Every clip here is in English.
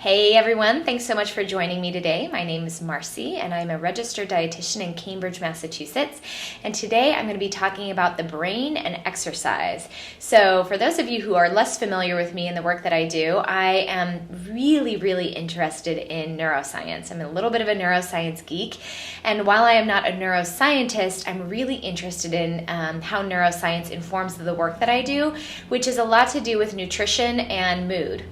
Hey everyone, thanks so much for joining me today. My name is Marcy and I'm a registered dietitian in Cambridge, Massachusetts. And today I'm going to be talking about the brain and exercise. So for those of you who are less familiar with me and the work that I do, I am really interested in neuroscience. I'm a little bit of a neuroscience geek. And while I am not a neuroscientist, I'm really interested in how neuroscience informs the work that I do, which is a lot to do with nutrition and mood.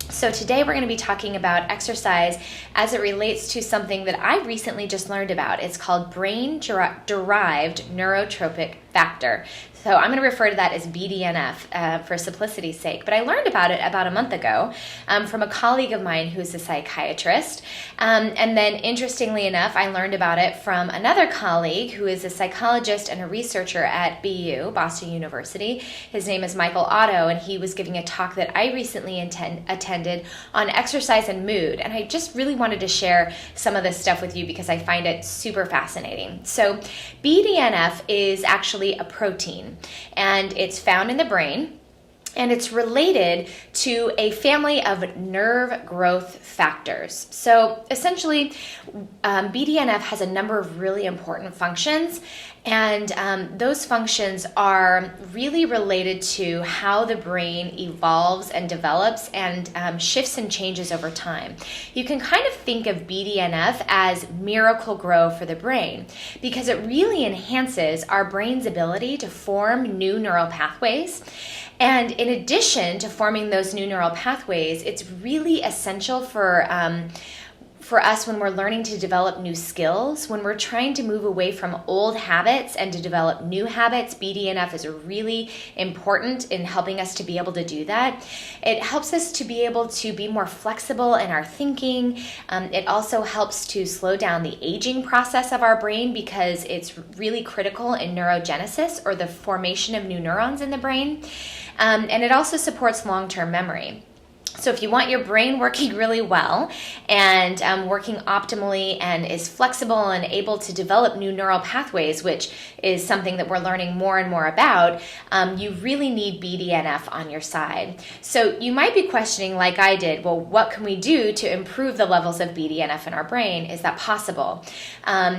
So today we're going to be talking about exercise as it relates to something that I recently just learned about. It's called Brain Derived Neurotrophic Factor. So I'm going to refer to that as BDNF for simplicity's sake. But I learned about it about a month ago from a colleague of mine who's a psychiatrist. And then interestingly enough, I learned about it from another colleague who is a psychologist and a researcher at BU, Boston University. His name is Michael Otto, and he was giving a talk that I recently attended on exercise and mood. And I just really wanted to share some of this stuff with you because I find it super fascinating. So BDNF is actually a protein. And it's found in the brain, and it's related to a family of nerve growth factors. So essentially, BDNF has a number of really important functions, and those functions are really related to how the brain evolves and develops and shifts and changes over time. You can kind of think of BDNF as Miracle-Gro for the brain because it really enhances our brain's ability to form new neural pathways. And in addition to forming those new neural pathways, it's really essential for us when we're learning to develop new skills, when we're trying to move away from old habits and to develop new habits. BDNF is really important in helping us to be able to do that. It helps us to be able to be more flexible in our thinking. It also helps to slow down the aging process of our brain because it's really critical in neurogenesis, or the formation of new neurons in the brain. And it also supports long-term memory. So if you want your brain working really well and working optimally and is flexible and able to develop new neural pathways, which is something that we're learning more and more about, you really need BDNF on your side. So you might be questioning, like I did, well, what can we do to improve the levels of BDNF in our brain? Is that possible?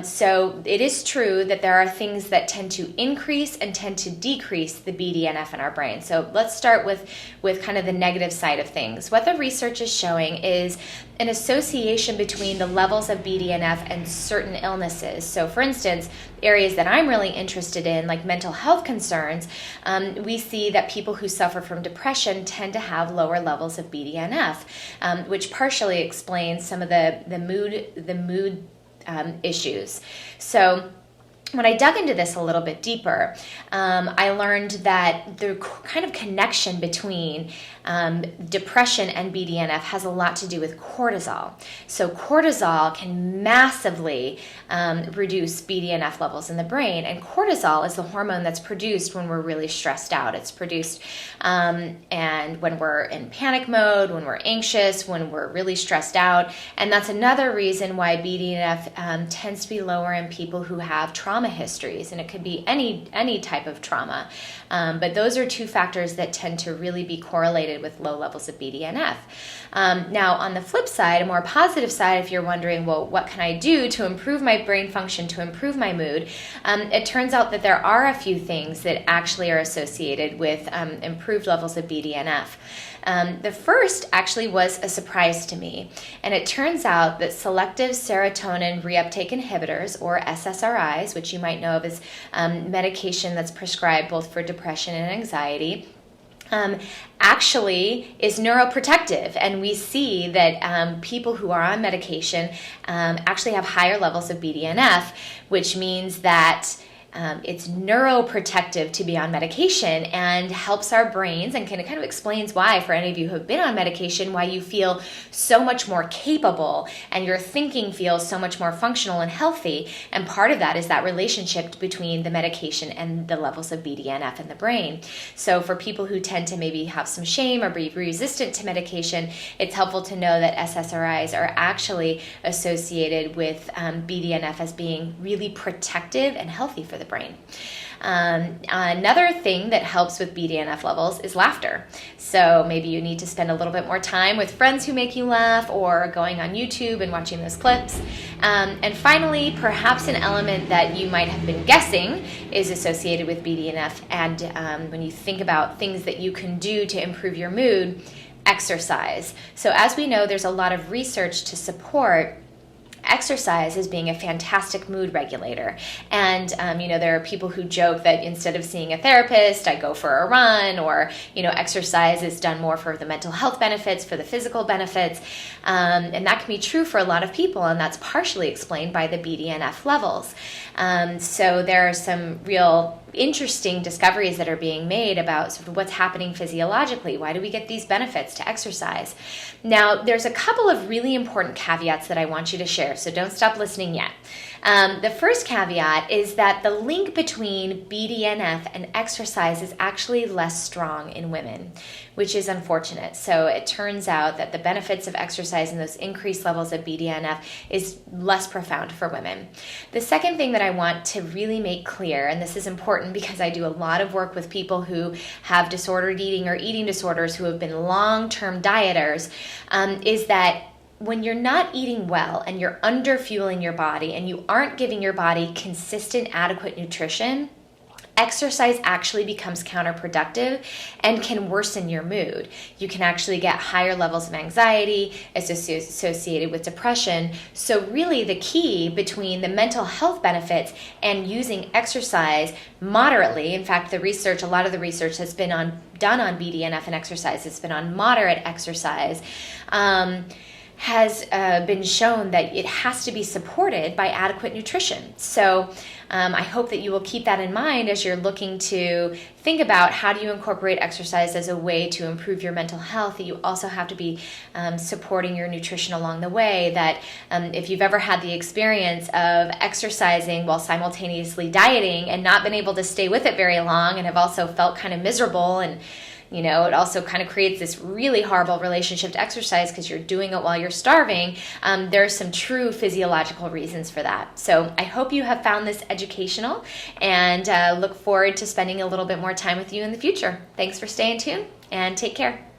So it is true that there are things that tend to increase and tend to decrease the BDNF in our brain. So let's start with kind of the negative side of things. What the research is showing is an association between the levels of BDNF and certain illnesses. So for instance, areas that I'm really interested in, like mental health concerns, we see that people who suffer from depression tend to have lower levels of BDNF, which partially explains some of the mood issues. So when I dug into this a little bit deeper, I learned that the kind of connection between depression and BDNF has a lot to do with cortisol. So cortisol can massively reduce BDNF levels in the brain, and cortisol is the hormone that's produced when we're really stressed out. It's produced and when we're in panic mode, when we're anxious, when we're really stressed out, and that's another reason why BDNF tends to be lower in people who have trauma histories, and it could be any type of trauma. But those are two factors that tend to really be correlated with low levels of BDNF. Now, on the flip side, a more positive side, if you're wondering, well, what can I do to improve my brain function, to improve my mood? It turns out that there are a few things that actually are associated with improved levels of BDNF. The first actually was a surprise to me, and it turns out that selective serotonin reuptake inhibitors, or SSRIs, which you might know of as medication that's prescribed both for depression and anxiety, actually is neuroprotective, and we see that people who are on medication actually have higher levels of BDNF, which means that it's neuroprotective to be on medication and helps our brains, and kind of explains why, for any of you who have been on medication, why you feel so much more capable and your thinking feels so much more functional and healthy. And part of that is that relationship between the medication and the levels of BDNF in the brain. So for people who tend to maybe have some shame or be resistant to medication, it's helpful to know that SSRIs are actually associated with BDNF as being really protective and healthy for the brain. Another thing that helps with BDNF levels is laughter. So maybe you need to spend a little bit more time with friends who make you laugh, or going on YouTube and watching those clips. And finally, perhaps an element that you might have been guessing is associated with BDNF. And when you think about things that you can do to improve your mood, exercise. So as we know, there's a lot of research to support exercise as being a fantastic mood regulator. And, there are people who joke that instead of seeing a therapist, I go for a run, or, exercise is done more for the mental health benefits, for the physical benefits. And that can be true for a lot of people, and that's partially explained by the BDNF levels. So there are some real interesting discoveries that are being made about sort of what's happening physiologically. Why do we get these benefits to exercise? Now, there's a couple of really important caveats that I want you to share, so don't stop listening yet. The first caveat is that the link between BDNF and exercise is actually less strong in women, which is unfortunate. So it turns out that the benefits of exercise and those increased levels of BDNF is less profound for women. The second thing that I want to really make clear, and this is important because I do a lot of work with people who have disordered eating or eating disorders who have been long-term dieters, is that when you're not eating well and you're underfueling your body and you aren't giving your body consistent, adequate nutrition, exercise actually becomes counterproductive and can worsen your mood. You can actually get higher levels of anxiety associated with depression. So really the key between the mental health benefits and using exercise moderately, in fact, a lot of the research that's been done on BDNF and exercise has been on moderate exercise, has been shown that it has to be supported by adequate nutrition. So I hope that you will keep that in mind as you're looking to think about how do you incorporate exercise as a way to improve your mental health, that you also have to be supporting your nutrition along the way, that if you've ever had the experience of exercising while simultaneously dieting and not been able to stay with it very long and have also felt kind of miserable, and it also kind of creates this really horrible relationship to exercise because you're doing it while you're starving. There are some true physiological reasons for that. So I hope you have found this educational, and look forward to spending a little bit more time with you in the future. Thanks for staying tuned, and take care.